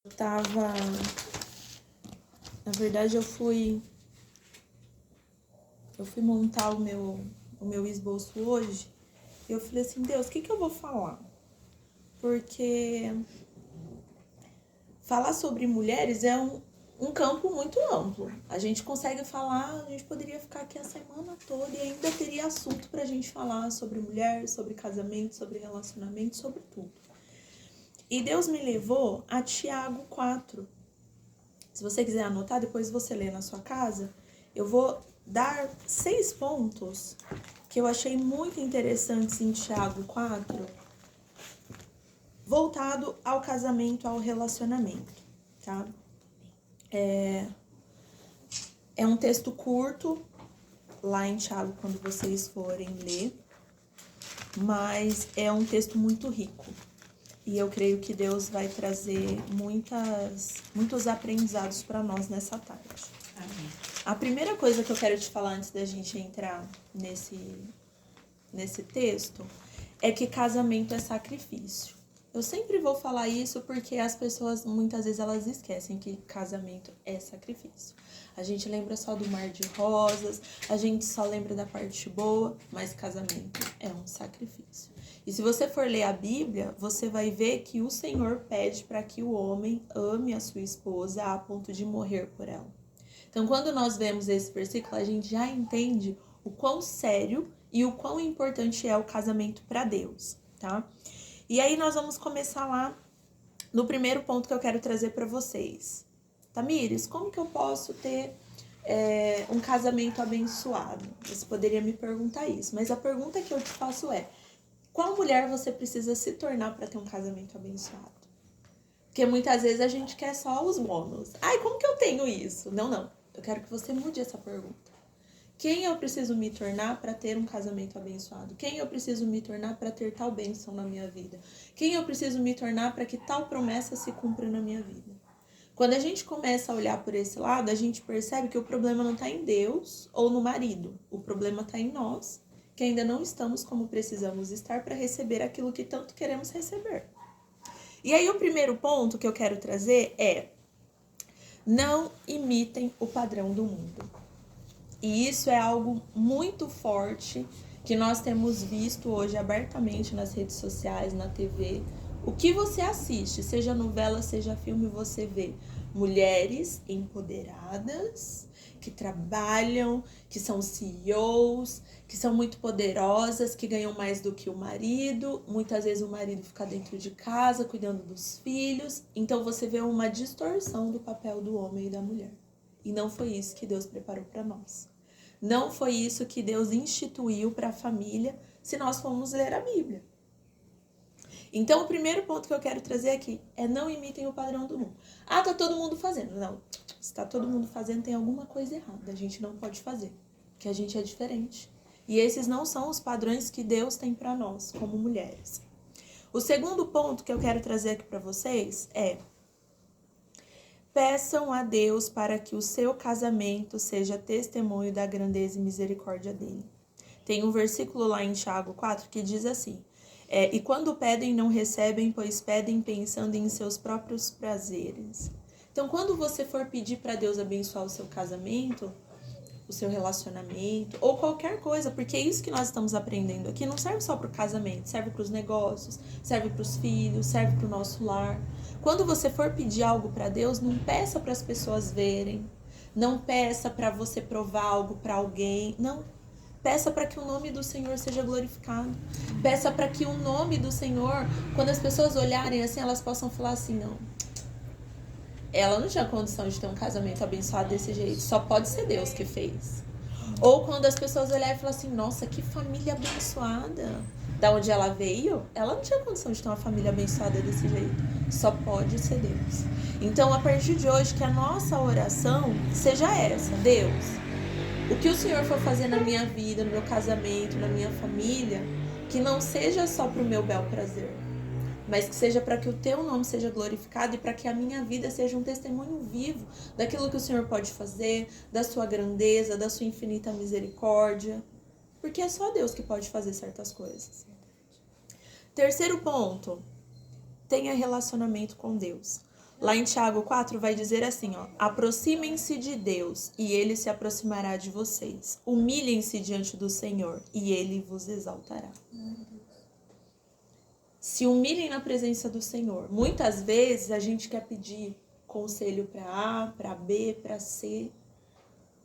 tava... Na verdade, eu fui montar o meu esboço hoje. E eu falei assim, Deus, o que eu vou falar? Porque falar sobre mulheres é um campo muito amplo. A gente consegue falar, a gente poderia ficar aqui a semana toda e ainda teria assunto pra gente falar sobre mulher, sobre casamento, sobre relacionamento, sobre tudo. E Deus me levou a Tiago 4. Se você quiser anotar, depois você lê na sua casa. Eu vou dar 6 pontos que eu achei muito interessantes em Tiago 4, voltado ao casamento, ao relacionamento, tá? É um texto curto, lá em Tiago, quando vocês forem ler, mas é um texto muito rico. E eu creio que Deus vai trazer muitos aprendizados para nós nessa tarde. Amém. A primeira coisa que eu quero te falar antes da gente entrar nesse texto é que casamento é sacrifício. Eu sempre vou falar isso porque as pessoas, muitas vezes, elas esquecem que casamento é sacrifício. A gente lembra só do mar de rosas, a gente só lembra da parte boa, mas casamento é um sacrifício. E se você for ler a Bíblia, você vai ver que o Senhor pede para que o homem ame a sua esposa a ponto de morrer por ela. Então, quando nós vemos esse versículo, a gente já entende o quão sério e o quão importante é o casamento para Deus, tá? E aí nós vamos começar lá no primeiro ponto que eu quero trazer para vocês. Tamires, como que eu posso ter um casamento abençoado? Você poderia me perguntar isso, mas a pergunta que eu te faço é: qual mulher você precisa se tornar para ter um casamento abençoado? Porque muitas vezes a gente quer só os bônus. Ai, como que eu tenho isso? Não. Eu quero que você mude essa pergunta. Quem eu preciso me tornar para ter um casamento abençoado? Quem eu preciso me tornar para ter tal bênção na minha vida? Quem eu preciso me tornar para que tal promessa se cumpra na minha vida? Quando a gente começa a olhar por esse lado, a gente percebe que o problema não está em Deus ou no marido. O problema está em nós, que ainda não estamos como precisamos estar para receber aquilo que tanto queremos receber. E aí o primeiro ponto que eu quero trazer é: não imitem o padrão do mundo. E isso é algo muito forte que nós temos visto hoje abertamente nas redes sociais, na TV. O que você assiste, seja novela, seja filme, você vê mulheres empoderadas, que trabalham, que são CEOs, que são muito poderosas, que ganham mais do que o marido. Muitas vezes o marido fica dentro de casa, cuidando dos filhos. Então você vê uma distorção do papel do homem e da mulher. E não foi isso que Deus preparou para nós. Não foi isso que Deus instituiu para a família, se nós formos ler a Bíblia. Então, o primeiro ponto que eu quero trazer aqui é: não imitem o padrão do mundo. Ah, tá todo mundo fazendo. Não, se tá todo mundo fazendo, tem alguma coisa errada. A gente não pode fazer, porque a gente é diferente. E esses não são os padrões que Deus tem para nós, como mulheres. O segundo ponto que eu quero trazer aqui para vocês é: peçam a Deus para que o seu casamento seja testemunho da grandeza e misericórdia dele. Tem um versículo lá em Tiago 4 que diz assim: e quando pedem, não recebem, pois pedem pensando em seus próprios prazeres. Então, quando você for pedir para Deus abençoar o seu casamento, o seu relacionamento, ou qualquer coisa, porque é isso que nós estamos aprendendo aqui, não serve só para o casamento, serve para os negócios, serve para os filhos, serve para o nosso lar. Quando você for pedir algo para Deus, não peça para as pessoas verem, não peça para você provar algo para alguém, não. Peça para que o nome do Senhor seja glorificado. Peça para que o nome do Senhor, quando as pessoas olharem assim, elas possam falar assim: não, ela não tinha condição de ter um casamento abençoado desse jeito, só pode ser Deus que fez. Ou quando as pessoas olharem e falar assim: nossa, que família abençoada. Da onde ela veio, ela não tinha condição de ter uma família abençoada desse jeito, só pode ser Deus. Então, a partir de hoje, que a nossa oração seja essa: Deus, o que o Senhor for fazer na minha vida, no meu casamento, na minha família, que não seja só para o meu bel prazer, mas que seja para que o teu nome seja glorificado e para que a minha vida seja um testemunho vivo daquilo que o Senhor pode fazer, da sua grandeza, da sua infinita misericórdia, porque é só Deus que pode fazer certas coisas. Terceiro ponto: tenha relacionamento com Deus. Lá em Tiago 4 vai dizer assim, ó: aproximem-se de Deus e ele se aproximará de vocês. Humilhem-se diante do Senhor e ele vos exaltará. Se humilhem na presença do Senhor. Muitas vezes a gente quer pedir conselho para A, para B, para C.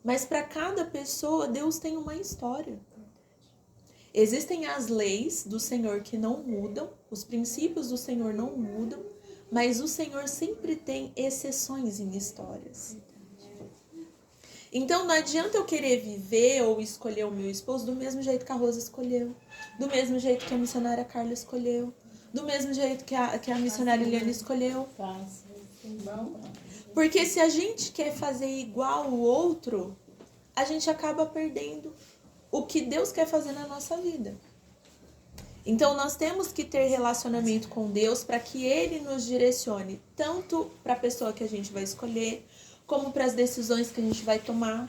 Mas para cada pessoa, Deus tem uma história. Existem as leis do Senhor que não mudam, os princípios do Senhor não mudam, mas o Senhor sempre tem exceções em histórias. Então não adianta eu querer viver ou escolher o meu esposo do mesmo jeito que a Rosa escolheu, do mesmo jeito que a missionária Carla escolheu, do mesmo jeito que a missionária Eliane escolheu. Porque se a gente quer fazer igual o outro, a gente acaba perdendo o que Deus quer fazer na nossa vida. Então nós temos que ter relacionamento com Deus para que Ele nos direcione tanto para a pessoa que a gente vai escolher, como para as decisões que a gente vai tomar.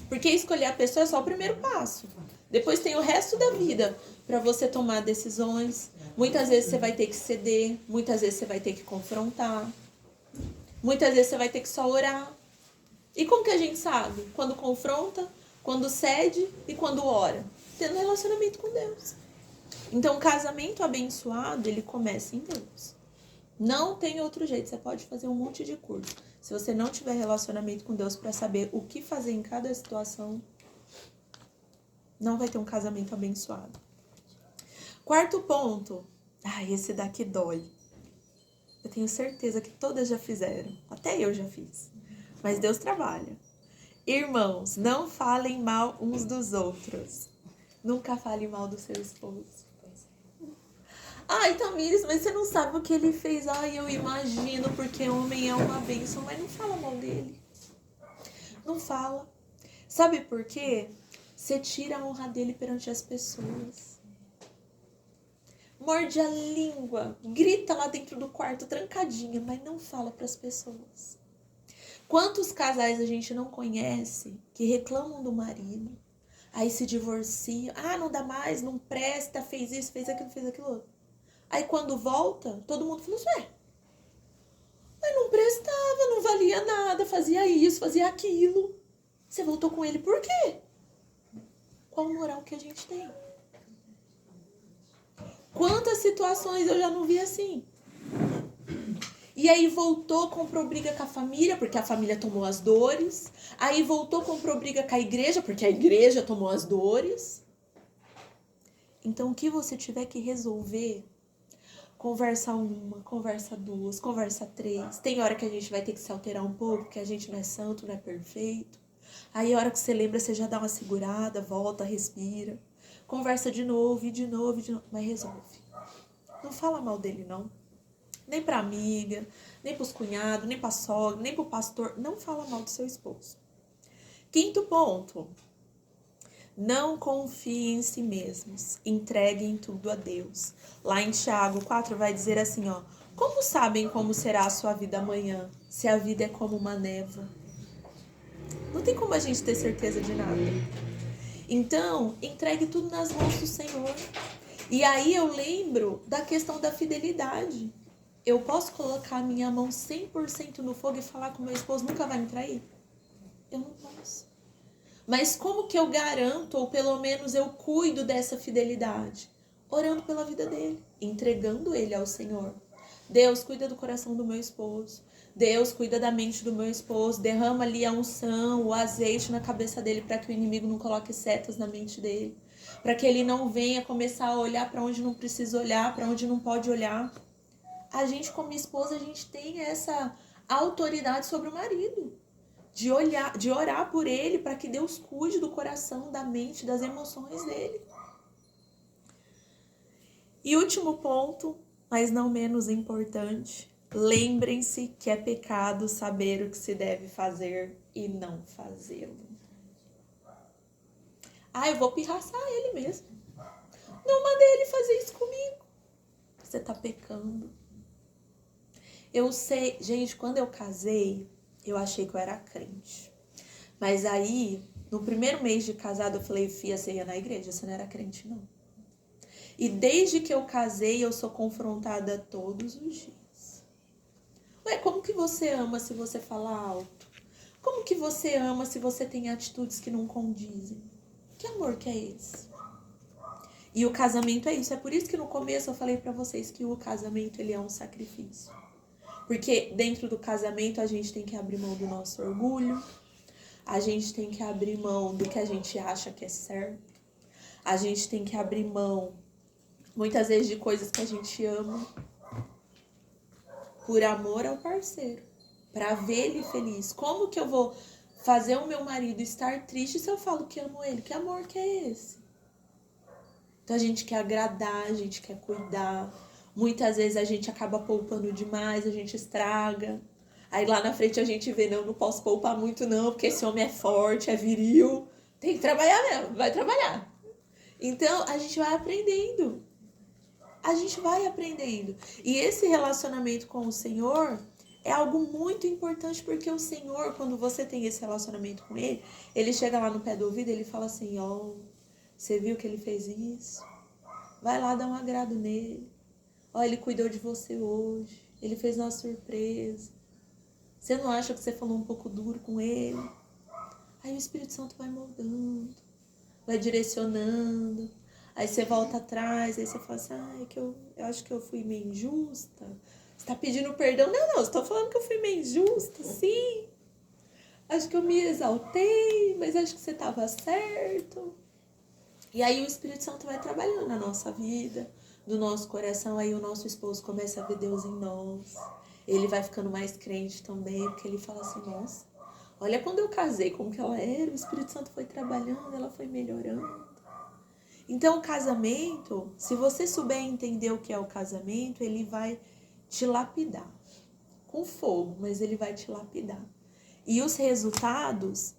Porque escolher a pessoa é só o primeiro passo. Depois tem o resto da vida para você tomar decisões. Muitas vezes você vai ter que ceder, muitas vezes você vai ter que confrontar, muitas vezes você vai ter que só orar. E como que a gente sabe? Quando confronta, quando cede e quando ora. Tendo relacionamento com Deus. Então, o casamento abençoado, ele começa em Deus. Não tem outro jeito. Você pode fazer um monte de curso. Se você não tiver relacionamento com Deus para saber o que fazer em cada situação, não vai ter um casamento abençoado. Quarto ponto. Esse daqui dói. Eu tenho certeza que todas já fizeram. Até eu já fiz. Mas Deus trabalha. Irmãos, não falem mal uns dos outros. Nunca fale mal do seu esposo. Tamires, mas você não sabe o que ele fez. Eu imagino, porque homem é uma bênção. Mas não fala mal dele. Não fala. Sabe por quê? Você tira a honra dele perante as pessoas. Morde a língua. Grita lá dentro do quarto, trancadinha. Mas não fala para as pessoas. Quantos casais a gente não conhece que reclamam do marido, aí se divorciam, não dá mais, não presta, fez isso, fez aquilo outro. Aí quando volta, todo mundo fala assim, mas não prestava, não valia nada, fazia isso, fazia aquilo. Você voltou com ele por quê? Qual moral que a gente tem? Quantas situações eu já não vi assim? E aí voltou, comprou briga com a família, porque a família tomou as dores. Aí voltou, comprou briga com a igreja, porque a igreja tomou as dores. Então, o que você tiver que resolver, conversa uma, conversa duas, conversa três. Tem hora que a gente vai ter que se alterar um pouco, porque a gente não é santo, não é perfeito. Aí a hora que você lembra, você já dá uma segurada, volta, respira. Conversa de novo, e de novo, mas resolve. Não fala mal dele, não. Nem pra amiga, nem pros cunhados, nem pra sogra, nem pro pastor. Não fala mal do seu esposo. Quinto ponto. Não confiem em si mesmos. Entreguem tudo a Deus. Lá em Tiago 4 vai dizer assim, como sabem como será a sua vida amanhã, se a vida é como uma névoa? Não tem como a gente ter certeza de nada. Então, entregue tudo nas mãos do Senhor. E aí eu lembro da questão da fidelidade. Eu posso colocar a minha mão 100% no fogo e falar que o meu esposo nunca vai me trair? Eu não posso. Mas como que eu garanto, ou pelo menos eu cuido dessa fidelidade? Orando pela vida dele, entregando ele ao Senhor. Deus, cuida do coração do meu esposo. Deus, cuida da mente do meu esposo. Derrama ali a unção, o azeite na cabeça dele para que o inimigo não coloque setas na mente dele. Para que ele não venha começar a olhar para onde não precisa olhar, para onde não pode olhar. A gente, como esposa, a gente tem essa autoridade sobre o marido. De olhar, de orar por ele para que Deus cuide do coração, da mente, das emoções dele. E último ponto, mas não menos importante, lembrem-se que é pecado saber o que se deve fazer e não fazê-lo. Eu vou pirraçar ele mesmo. Não mandei ele fazer isso comigo. Você tá pecando. Eu sei, gente, quando eu casei, eu achei que eu era crente. Mas aí, no primeiro mês de casado, eu falei, Fia, você ia na igreja, você não era crente, não. E desde que eu casei, eu sou confrontada todos os dias. Ué, como que você ama se você fala alto? Como que você ama se você tem atitudes que não condizem? Que amor que é esse? E o casamento é isso. É por isso que no começo eu falei pra vocês que o casamento ele é um sacrifício. Porque dentro do casamento a gente tem que abrir mão do nosso orgulho, a gente tem que abrir mão do que a gente acha que é certo, a gente tem que abrir mão muitas vezes de coisas que a gente ama por amor ao parceiro, pra ver ele feliz. Como que eu vou fazer o meu marido estar triste se eu falo que amo ele? Que amor que é esse? Então a gente quer agradar, a gente quer cuidar. Muitas vezes a gente acaba poupando demais, a gente estraga. Aí lá na frente a gente vê, não posso poupar muito não, porque esse homem é forte, é viril. Tem que trabalhar mesmo, vai trabalhar. Então a gente vai aprendendo. A gente vai aprendendo. E esse relacionamento com o Senhor é algo muito importante, porque o Senhor, quando você tem esse relacionamento com ele chega lá no pé do ouvido e ele fala assim, ó, você viu que ele fez isso? Vai lá dar um agrado nele. Ó, ele cuidou de você hoje. Ele fez uma surpresa. Você não acha que você falou um pouco duro com ele? Aí o Espírito Santo vai moldando, vai direcionando. Aí você volta atrás, aí você fala assim, é que eu acho que eu fui meio injusta. Você tá pedindo perdão? Não, estou falando que eu fui meio injusta, sim. Acho que eu me exaltei, mas acho que você estava certo. E aí o Espírito Santo vai trabalhando na nossa vida, no nosso coração, aí o nosso esposo começa a ver Deus em nós. Ele vai ficando mais crente também, porque ele fala assim, nossa, olha quando eu casei, como que ela era, o Espírito Santo foi trabalhando, ela foi melhorando. Então o casamento, se você souber entender o que é o casamento, ele vai te lapidar. Com fogo, mas ele vai te lapidar. E os resultados,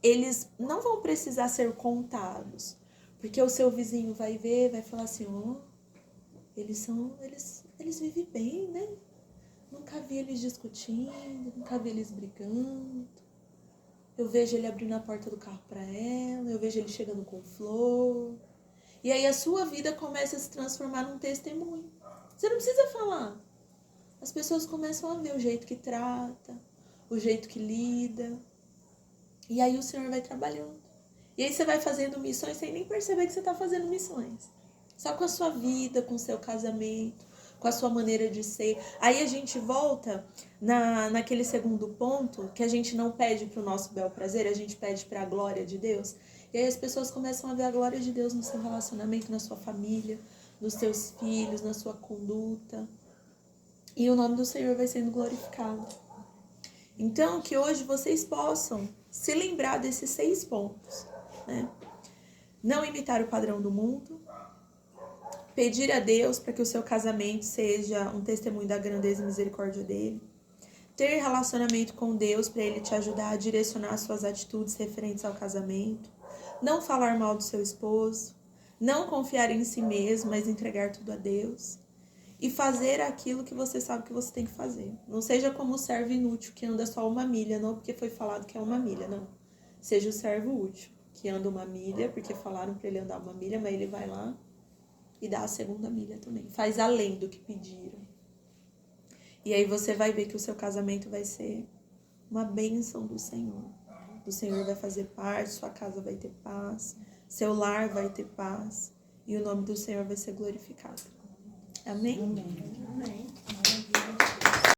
eles não vão precisar ser contados. Porque o seu vizinho vai ver, vai falar assim, ó, eles vivem bem, né? Nunca vi eles discutindo, nunca vi eles brigando. Eu vejo ele abrindo a porta do carro para ela, eu vejo ele chegando com flor. E aí a sua vida começa a se transformar num testemunho. Você não precisa falar. As pessoas começam a ver o jeito que trata, o jeito que lida. E aí o Senhor vai trabalhando. E aí você vai fazendo missões sem nem perceber que você está fazendo missões. Só com a sua vida, com o seu casamento, com a sua maneira de ser. Aí a gente volta naquele segundo ponto, que a gente não pede para o nosso bel prazer, a gente pede para a glória de Deus. E aí as pessoas começam a ver a glória de Deus no seu relacionamento, na sua família, nos seus filhos, na sua conduta. E o nome do Senhor vai sendo glorificado. Então, que hoje vocês possam se lembrar desses 6 pontos, né? Não imitar o padrão do mundo, pedir a Deus para que o seu casamento seja um testemunho da grandeza e misericórdia dele, ter relacionamento com Deus para ele te ajudar a direcionar suas atitudes referentes ao casamento, não falar mal do seu esposo, não confiar em si mesmo, mas entregar tudo a Deus, e fazer aquilo que você sabe que você tem que fazer. Não seja como o servo inútil que anda só 1 milha, não porque foi falado que é 1 milha, não. Seja o servo útil, que anda 1 milha, porque falaram para ele andar 1 milha, mas ele vai lá e dá a 2ª milha também. Faz além do que pediram. E aí você vai ver que o seu casamento vai ser uma bênção do Senhor. O Senhor vai fazer parte, sua casa vai ter paz, seu lar vai ter paz, e o nome do Senhor vai ser glorificado. Amém? Amém. Amém.